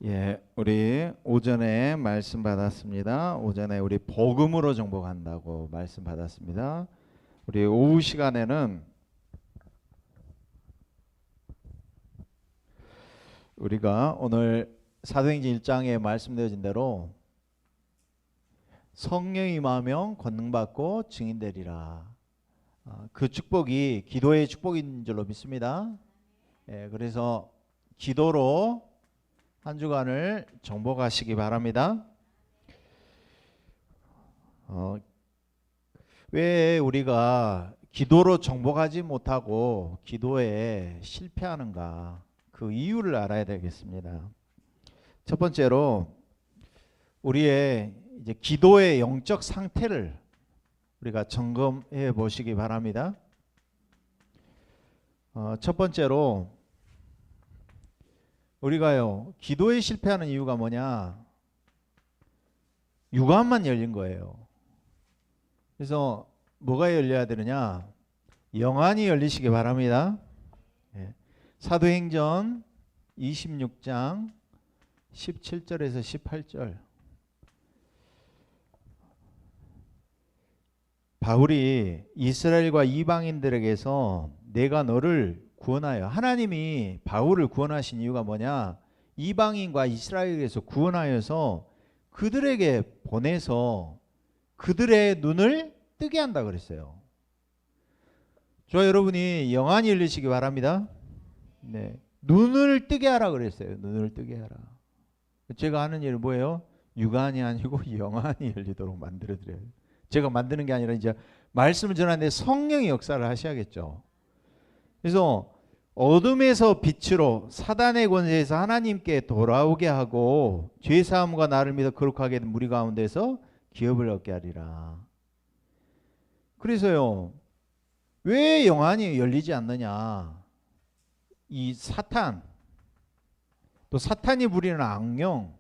예, 우리 오전에 말씀 받았습니다. 오전에 우리 복음으로 정복한다고 말씀 받았습니다. 우리 오후 시간에는 우리가 오늘 사도행전 1장에 말씀되어진 대로 성령이 임하면 권능받고 증인되리라. 그 축복이 기도의 축복인 줄로 믿습니다. 예, 그래서 기도로 한 주간을 정복하시기 바랍니다. 왜 우리가 기도로 정복하지 못하고 기도에 실패하는가? 그 이유를 알아야 되겠습니다. 첫 번째로 우리의 이제 기도의 영적 상태를 우리가 점검해 보시기 바랍니다. 첫 번째로 우리가요 기도에 실패하는 이유가 뭐냐? 유관만 열린 거예요. 그래서 뭐가 열려야 되느냐? 영안이 열리시기 바랍니다. 예. 사도행전 26장 17절에서 18절. 바울이 이스라엘과 이방인들에게서 내가 너를 구원하여, 하나님이 바울을 구원하신 이유가 뭐냐? 이방인과 이스라엘에서 구원하여서 그들에게 보내서 그들의 눈을 뜨게 한다 그랬어요. 저 여러분이 영안이 열리시기 바랍니다. 네, 눈을 뜨게 하라 그랬어요. 눈을 뜨게 하라. 제가 하는 일은 뭐예요? 육안이 아니고 영안이 열리도록 만들어 드려요. 제가 만드는 게 아니라 이제 말씀을 전하는데 성령이 역사를 하셔야겠죠. 그래서 어둠에서 빛으로 사단의 권세에서 하나님께 돌아오게 하고 죄사함과 나를 믿어 거룩하게 된 무리 가운데서 기업을 얻게 하리라. 그래서요, 왜 영안이 열리지 않느냐? 이 사탄, 또 사탄이 부리는 악령,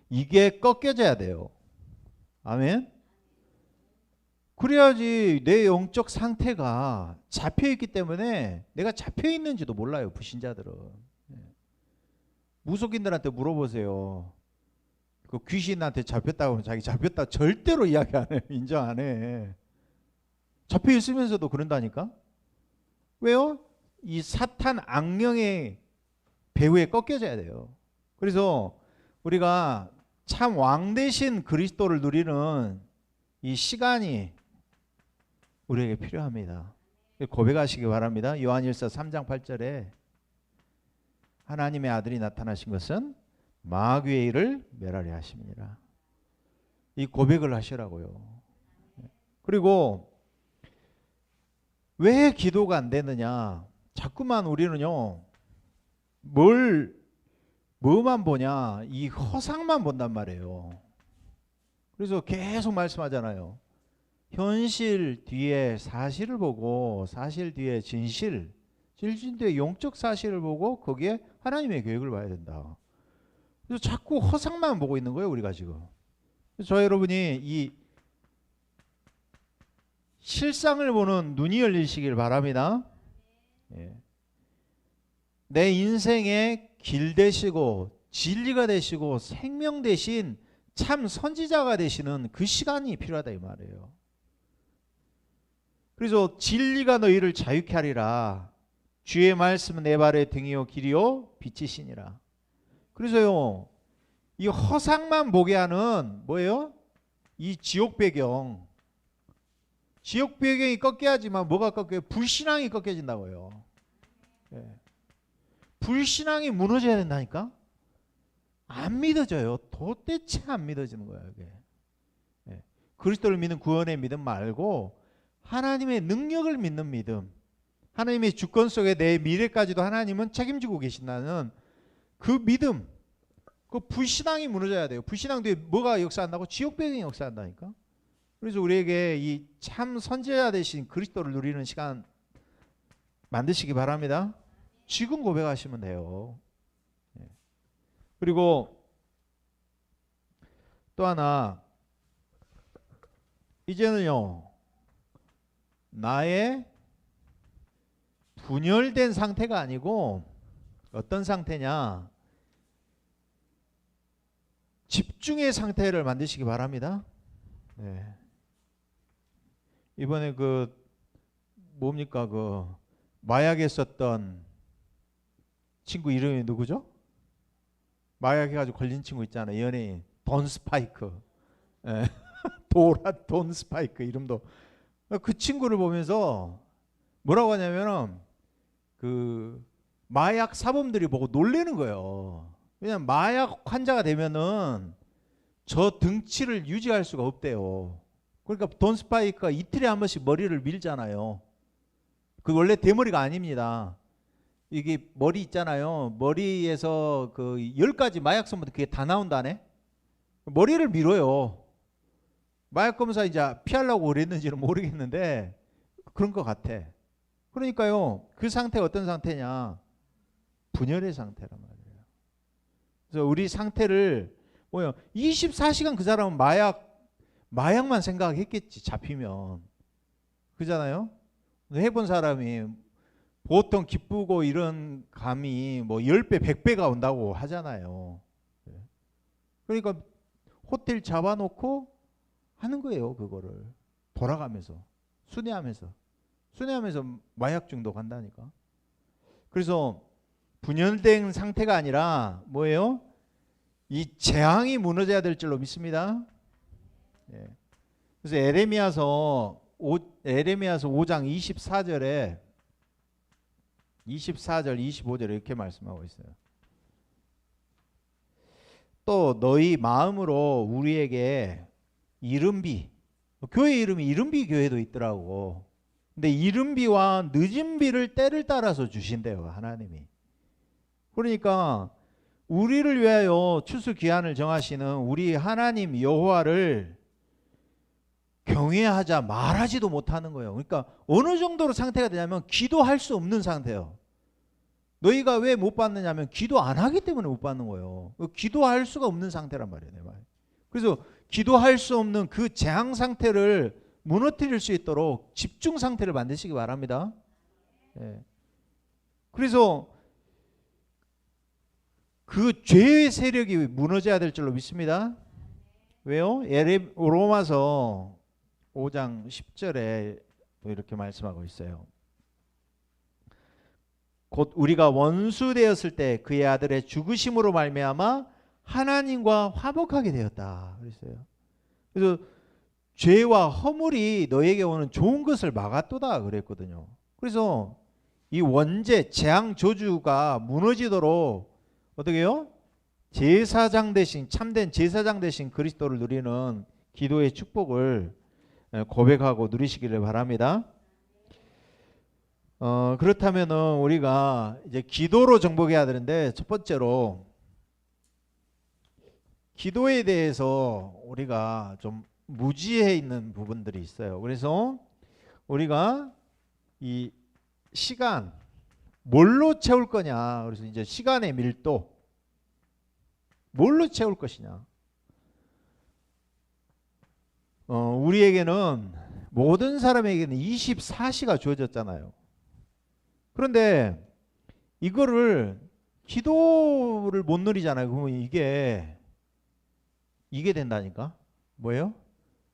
이게 꺾여져야 돼요. 아멘. 그래야지 내 영적 상태가 잡혀있기 때문에, 내가 잡혀있는지도 몰라요, 불신자들은. 무속인들한테 물어보세요. 그 귀신한테 잡혔다고 하면 자기 잡혔다 절대로 이야기 안 해. 인정 안 해. 잡혀있으면서도 그런다니까. 왜요? 이 사탄 악령의 배후에 꺾여져야 돼요. 그래서 우리가 참 왕 대신 그리스도를 누리는 이 시간이 우리에게 필요합니다. 고백하시기 바랍니다. 요한일서 3장 8절에 하나님의 아들이 나타나신 것은 마귀의 일을 멸하려 하심이니라. 이 고백을 하시라고요. 그리고 왜 기도가 안 되느냐? 자꾸만 우리는요, 뭐만 보냐? 이 허상만 본단 말이에요. 그래서 계속 말씀하잖아요. 현실 뒤에 사실을 보고, 사실 뒤에 진실, 진실 뒤에 영적 사실을 보고 거기에 하나님의 계획을 봐야 된다. 그래서 자꾸 허상만 보고 있는 거예요, 우리가 지금. 저 여러분이 이 실상을 보는 눈이 열리시길 바랍니다. 예. 내 인생의 길 되시고 진리가 되시고 생명 되신 참 선지자가 되시는 그 시간이 필요하다 이 말이에요. 그래서 진리가 너희를 자유케 하리라. 주의 말씀은 내 발의 등이요 길이요 빛이시니라. 그래서요, 이 허상만 보게 하는 뭐예요? 이 지옥 배경. 지옥 배경이 꺾여야지만 뭐가 꺾여요? 불신앙이 꺾여진다고요. 예. 불신앙이 무너져야 된다니까? 안 믿어져요. 도대체 안 믿어지는 거예요, 이게. 예. 그리스도를 믿는 구원의 믿음 말고 하나님의 능력을 믿는 믿음, 하나님의 주권 속에 내 미래까지도 하나님은 책임지고 계신다는 그 믿음, 그 불신앙이 무너져야 돼요. 불신앙 뒤에 뭐가 역사한다고? 지옥 배경이 역사한다니까. 그래서 우리에게 이 참 선지자 되신 그리스도를 누리는 시간 만드시기 바랍니다. 지금 고백하시면 돼요. 그리고 또 하나, 이제는요, 나의 분열된 상태가 아니고 어떤 상태냐? 집중의 상태를 만드시기 바랍니다. 네. 이번에 그 뭡니까 그 마약에 썼던 친구 이름이 누구죠? 마약 해가지고 걸린 친구 있잖아요. 연예인 돈 스파이크. 예. 돈 스파이크 이름도. 그 친구를 보면서 뭐라고 하냐면은 그 마약 사범들이 보고 놀래는 거예요. 왜냐면 마약 환자가 되면은 저 등치를 유지할 수가 없대요. 그러니까 돈 스파이크가 이틀에 한 번씩 머리를 밀잖아요. 그 원래 대머리가 아닙니다. 이게 머리 있잖아요. 머리에서 그 10가지 마약 성분 그게 다 나온다네. 머리를 밀어요. 마약 검사 이제 피하려고 그랬는지는 모르겠는데 그런 것 같아. 그러니까요. 그 상태가 어떤 상태냐? 분열의 상태란 말이에요. 그래서 우리 상태를 뭐요? 24시간 그 사람은 마약만 생각했겠지. 잡히면. 그잖아요. 해본 사람이 보통 기쁘고 이런 감이 뭐 10배, 100배가 온다고 하잖아요. 그러니까 호텔 잡아놓고 하는 거예요. 그거를 돌아가면서 순회하면서 마약 중독 한다니까. 그래서 분열된 상태가 아니라 뭐예요? 이 재앙이 무너져야 될 줄로 믿습니다. 예. 그래서 에레미야서 5장 24절 25절에 이렇게 말씀하고 있어요. 또 너희 마음으로 우리에게 이른비, 교회 이름이 이른비 교회도 있더라고. 근데 이른비와 늦은비를 때를 따라서 주신대요, 하나님이. 그러니까 우리를 위하여 추수 기한을 정하시는 우리 하나님 여호와를 경외하자 말하지도 못하는 거예요. 그러니까 어느 정도로 상태가 되냐면 기도할 수 없는 상태예요. 너희가 왜 못 받느냐면 기도 안 하기 때문에 못 받는 거예요. 기도할 수가 없는 상태란 말이에요. 내 말. 그래서 기도할 수 없는 그 재앙 상태를 무너뜨릴 수 있도록 집중 상태를 만드시기 바랍니다. 예. 그래서 그 죄의 세력이 무너져야 될 줄로 믿습니다. 왜요? 로마서 5장 10절에 또 이렇게 말씀하고 있어요. 곧 우리가 원수 되었을 때 그의 아들의 죽으심으로 말미암아 하나님과 화목하게 되었다 그랬어요. 그래서 죄와 허물이 너에게 오는 좋은 것을 막았도다 그랬거든요. 그래서 이 원죄 재앙 저주가 무너지도록 어떻게 해요? 제사장 대신 참된 제사장 대신 그리스도를 누리는 기도의 축복을 고백하고 누리시기를 바랍니다. 그렇다면은 우리가 이제 기도로 정복해야 되는데 첫 번째로 기도에 대해서 우리가 좀 무지해 있는 부분들이 있어요. 그래서 우리가 이 시간 뭘로 채울 거냐. 그래서 이제 시간의 밀도 뭘로 채울 것이냐. 우리에게는 모든 사람에게는 24시가 주어졌잖아요. 그런데 이거를 기도를 못 누리잖아요. 그러면 이게 된다니까. 뭐예요?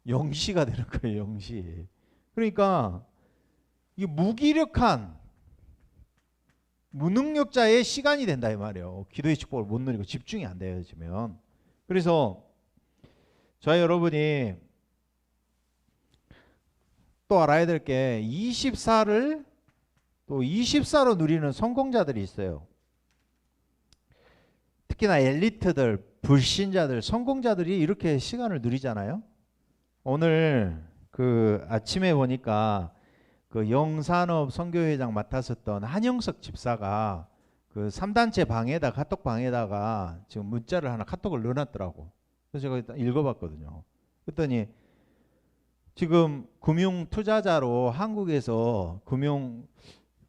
영시가 되는 거예요. 영시. 그러니까 이게 무기력한 무능력자의 시간이 된다 이 말이에요. 기도의 축복을 못 누리고 집중이 안 되어지면. 그래서 저와 여러분이 또 알아야 될 게 24를 또 24로 누리는 성공자들이 있어요. 특히나 엘리트들, 불신자들, 성공자들이 이렇게 시간을 누리잖아요. 오늘 그 아침에 보니까 그 영산업 선교회장 맡았었던 한영석 집사가 그 3단체 방에다 카톡 방에다가 지금 문자를 하나 카톡을 넣어놨더라고. 그래서 제가 일단 읽어봤거든요. 그랬더니 지금 금융 투자자로 한국에서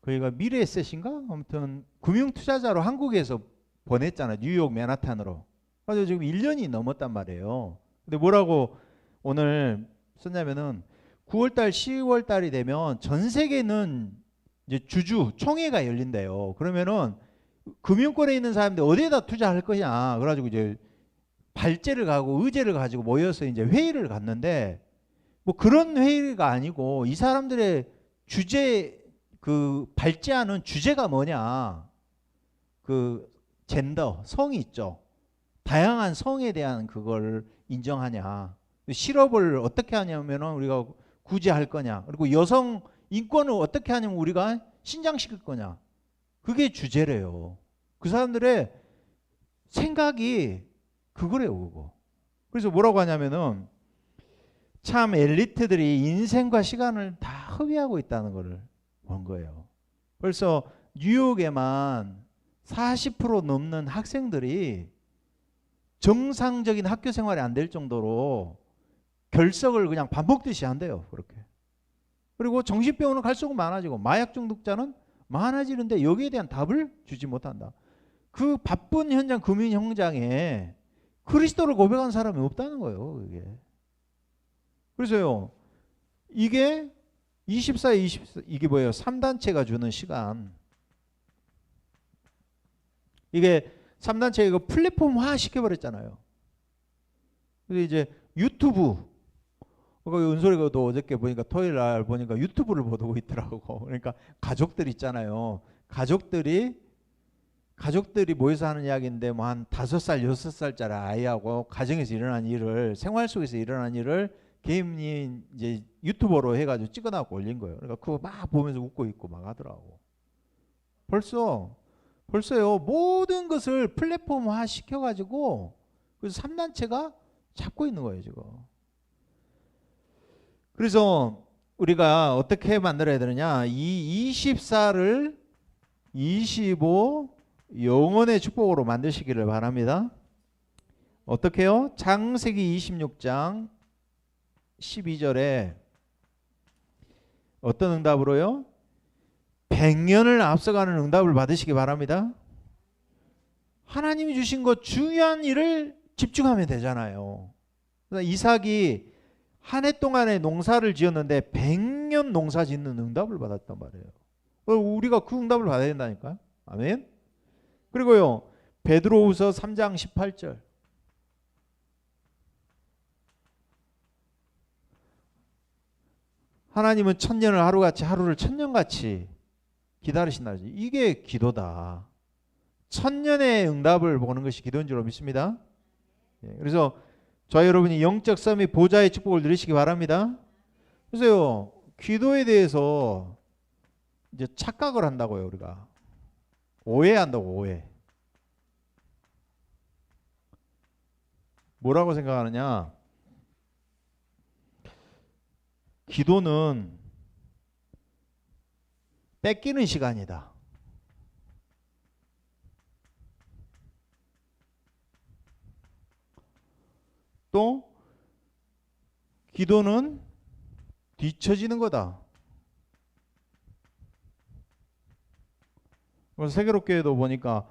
거기가 미래에셋인가? 아무튼 금융 투자자로 한국에서 보냈잖아. 뉴욕 맨하탄으로. 그래서 지금 1년이 넘었단 말이에요. 근데 뭐라고 오늘 썼냐면은 9월달, 10월달이 되면 전 세계는 이제 총회가 열린대요. 그러면은 금융권에 있는 사람들 어디에다 투자할 거냐. 그래가지고 이제 발제를 가고 의제를 가지고 모여서 이제 회의를 갔는데 뭐 그런 회의가 아니고 이 사람들의 주제 그 발제하는 주제가 뭐냐 그 젠더 성이 있죠. 다양한 성에 대한 그걸 인정하냐 실업을 어떻게 하냐면은 우리가 구제할 거냐 그리고 여성 인권을 어떻게 하냐면 우리가 신장시킬 거냐 그게 주제래요. 그 사람들의 생각이 그거래요 그거. 그래서 뭐라고 하냐면은 참 엘리트들이 인생과 시간을 다 허비하고 있다는 것을 본 거예요. 벌써 뉴욕에만 40% 넘는 학생들이 정상적인 학교 생활이 안 될 정도로 결석을 그냥 밥 먹듯이 한대요. 그렇게. 그리고 정신병원은 갈수록 많아지고 마약 중독자는 많아지는데 여기에 대한 답을 주지 못한다. 그 바쁜 현장 금융 현장에 그리스도를 고백한 사람이 없다는 거예요. 이게. 그래서요. 이게 24, 24 이게 뭐예요? 3단체가 주는 시간. 이게 3단체 이거 플랫폼화 시켜버렸잖아요. 그래서 이제 유튜브 은솔이가도 어저께 보니까 토요일 날 보니까 유튜브를 보고 있더라고. 그러니까 가족들 있잖아요. 가족들이 모여서 하는 이야기인데 뭐 한 5살, 6살짜리 아이하고 가정에서 일어난 일을 생활 속에서 일어난 일을 개인이 이제 유튜버로 해가지고 찍어놔고 올린 거예요. 그러니까 그거 막 보면서 웃고 있고 막 하더라고. 벌써요 모든 것을 플랫폼화 시켜가지고 그래서 3단체가 잡고 있는 거예요 지금. 그래서 우리가 어떻게 만들어야 되느냐 이 24를 25 영혼의 축복으로 만드시기를 바랍니다. 어떻게요? 창세기 26장 12절에 어떤 응답으로요? 100년을 앞서가는 응답을 받으시기 바랍니다. 하나님이 주신 것 중요한 일을 집중하면 되잖아요. 이삭이 한 해 동안의 농사를 지었는데 100년 농사 짓는 응답을 받았단 말이에요. 우리가 그 응답을 받아야 된다니까요. 아멘. 그리고요 베드로후서 3장 18절 하나님은 천년을 하루같이 하루를 천년같이 기다리신다. 이게 기도다. 천년의 응답을 보는 것이 기도인 줄로 믿습니다. 그래서 저희 여러분이 영적 썸이 보좌의 축복을 누리시기 바랍니다. 그래서요 기도에 대해서 이제 착각을 한다고요. 우리가 오해한다고. 오해. 뭐라고 생각하느냐 기도는 뺏기는 시간이다. 또 기도는 뒤처지는 거다. 세계롭게도 보니까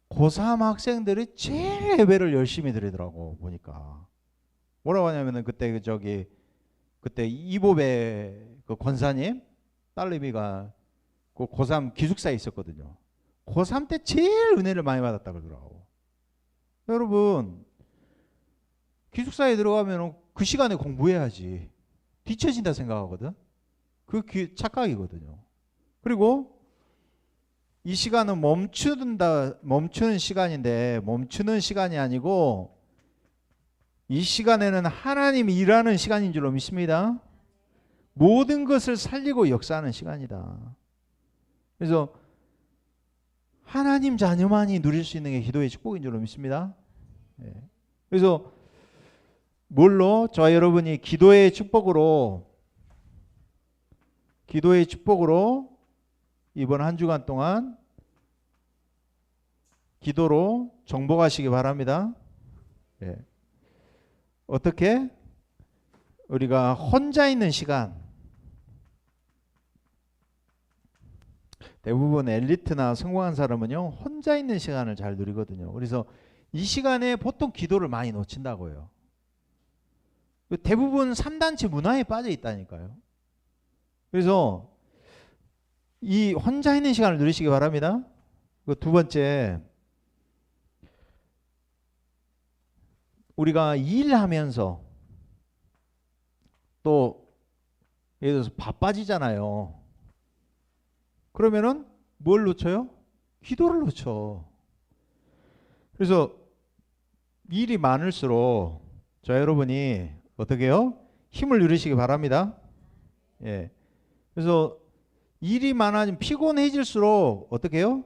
고3 학생들이 제일 예배를 열심히 드리더라고. 보니까 뭐라고 하냐면은 그때 그때 이보배 그 권사님 딸내미가 그 고3 기숙사에 있었거든요. 고3 때 제일 은혜를 많이 받았다 그러더라고. 여러분 기숙사에 들어가면 그 시간에 공부해야지. 뒤처진다 생각하거든. 그 착각이거든요. 그리고 이 시간은 멈추는 시간인데 멈추는 시간이 아니고 이 시간에는 하나님이 일하는 시간인 줄로 믿습니다. 모든 것을 살리고 역사하는 시간이다. 그래서 하나님 자녀만이 누릴 수 있는 게 기도의 축복인 줄로 믿습니다. 그래서 뭘로? 저와 여러분이 기도의 축복으로 이번 한 주간 동안 기도로 정복하시기 바랍니다. 어떻게? 우리가 혼자 있는 시간, 대부분 엘리트나 성공한 사람은요 혼자 있는 시간을 잘 누리거든요. 그래서 이 시간에 보통 기도를 많이 놓친다고요. 대부분 3단체 문화에 빠져 있다니까요. 그래서 이 혼자 있는 시간을 누리시기 바랍니다. 그 두 번째, 우리가 일하면서 또 예를 들어서 바빠지잖아요. 그러면은 뭘 놓쳐요? 기도를 놓쳐. 그래서 일이 많을수록 저 여러분이 어떻게 해요? 힘을 누리시기 바랍니다. 예. 그래서 일이 많아지면 피곤해질수록 어떻게 해요?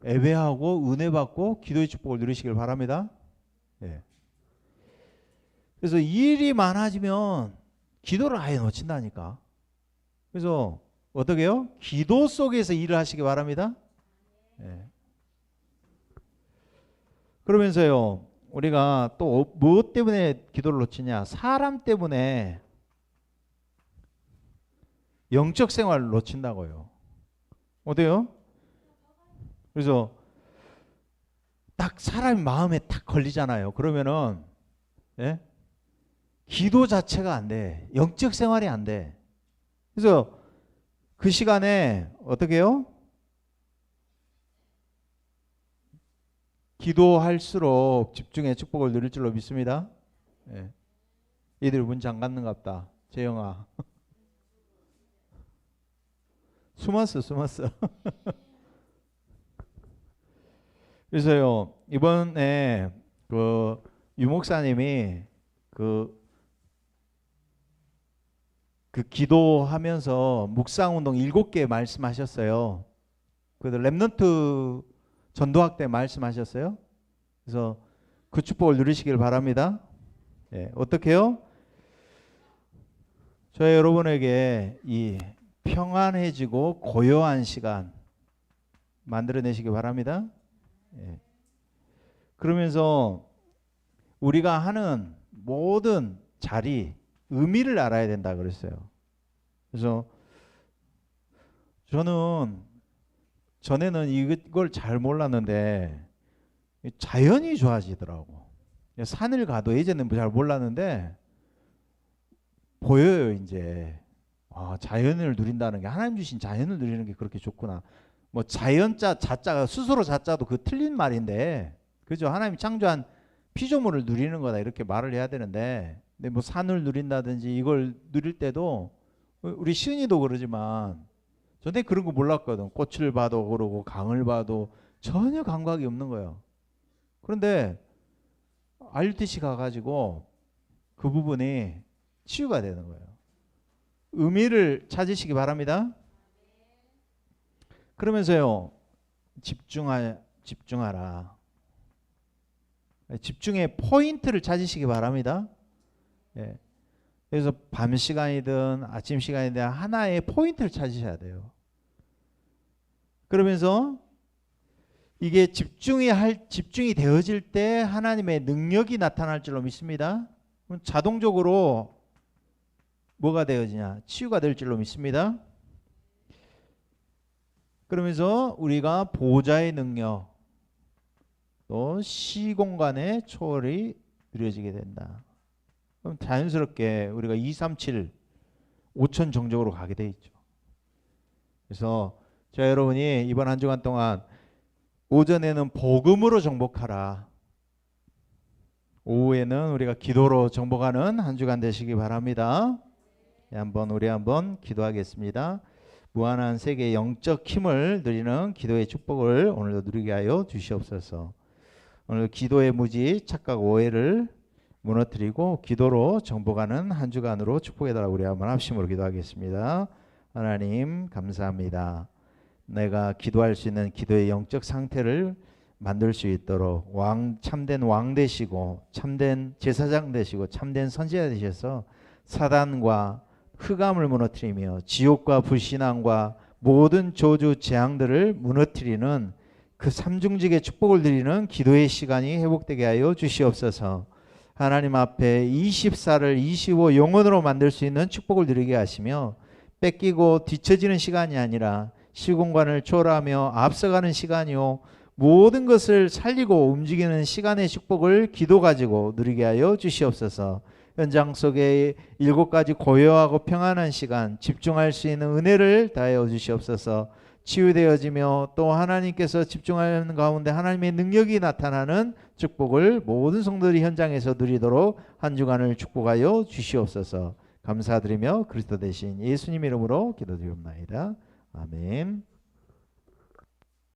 예배하고 은혜 받고 기도의 축복을 누리시길 바랍니다. 예. 그래서 일이 많아지면 기도를 아예 놓친다니까. 그래서 어떻게 해요? 기도 속에서 일을 하시기 바랍니다. 예. 그러면서요, 우리가 또 무엇 때문에 기도를 놓치냐? 사람 때문에 영적 생활을 놓친다고요. 어때요? 그래서 딱 사람이 마음에 딱 걸리잖아요. 그러면은 예? 기도 자체가 안 돼. 영적 생활이 안 돼. 그래서 그 시간에 어떻게 해요? 기도할수록 집중의 축복을 누릴 줄로 믿습니다. 예. 얘들 문 잠갔는갑다. 재영아. 숨었어. 그래서요, 이번에 그 유목사님이 그 기도하면서 묵상운동 7개 말씀하셨어요. 그래서 렘넌트 전도학 때 말씀하셨어요. 그래서 그 축복을 누리시길 바랍니다. 예, 어떻게 해요? 저 여러분에게 이 평안해지고 고요한 시간 만들어내시기 바랍니다. 예. 그러면서 우리가 하는 모든 자리 의미를 알아야 된다 그랬어요. 그래서 저는 전에는 이걸 잘 몰랐는데 자연이 좋아지더라고. 산을 가도 예전에는 잘 몰랐는데 보여요. 이제 자연을 누린다는 게, 하나님 주신 자연을 누리는 게 그렇게 좋구나. 뭐 자연자 자자가 스스로 자자도 그 틀린 말인데, 그죠? 하나님이 창조한 피조물을 누리는 거다 이렇게 말을 해야 되는데, 근데 뭐 산을 누린다든지 이걸 누릴 때도 우리 시은이도 그러지만 전에 그런 거 몰랐거든. 꽃을 봐도 그러고 강을 봐도 전혀 감각이 없는 거예요. 그런데 RUTC 가가지고 그 부분이 치유가 되는 거예요. 의미를 찾으시기 바랍니다. 그러면서요, 집중하라. 집중의 포인트를 찾으시기 바랍니다. 예. 그래서 밤 시간이든 아침 시간이든 하나의 포인트를 찾으셔야 돼요. 그러면서 이게 집중이 되어질 때 하나님의 능력이 나타날 줄로 믿습니다. 그럼 자동적으로 뭐가 되어지냐? 치유가 될 줄로 믿습니다. 그러면서 우리가 보좌의 능력, 또 시공간의 초월이 누려지게 된다. 그럼 자연스럽게 우리가 237, 5천 정적으로 가게 돼 있죠. 그래서 자, 여러분이 이번 한 주간 동안 오전에는 복음으로 정복하라, 오후에는 우리가 기도로 정복하는 한 주간 되시기 바랍니다. 우리 한번 기도하겠습니다. 무한한 세계의 영적 힘을 누리는 기도의 축복을 오늘도 누리게 하여 주시옵소서. 오늘 기도의 무지, 착각, 오해를 무너뜨리고 기도로 정복하는 한 주간으로 축복해달라고 우리 한번 합심으로 기도하겠습니다. 하나님 감사합니다. 내가 기도할 수 있는 기도의 영적 상태를 만들 수 있도록 참된 왕 되시고 참된 제사장 되시고 참된 선지자 되셔서 사단과 흑암을 무너뜨리며 지옥과 불신앙과 모든 저주 재앙들을 무너뜨리는 그 삼중직의 축복을 드리는 기도의 시간이 회복되게 하여 주시옵소서. 하나님 앞에 24를 25 영원으로 만들 수 있는 축복을 드리게 하시며, 뺏기고 뒤처지는 시간이 아니라 시공간을 초월하며 앞서가는 시간이요, 모든 것을 살리고 움직이는 시간의 축복을 기도 가지고 누리게 하여 주시옵소서. 현장 속에 7가지 고요하고 평안한 시간, 집중할 수 있는 은혜를 다하여 주시옵소서. 치유되어지며 또 하나님께서 집중하는 가운데 하나님의 능력이 나타나는 축복을 모든 성도들이 현장에서 누리도록 한 주간을 축복하여 주시옵소서. 감사드리며 그리스도 대신 예수님 이름으로 기도드리옵나이다. 아멘.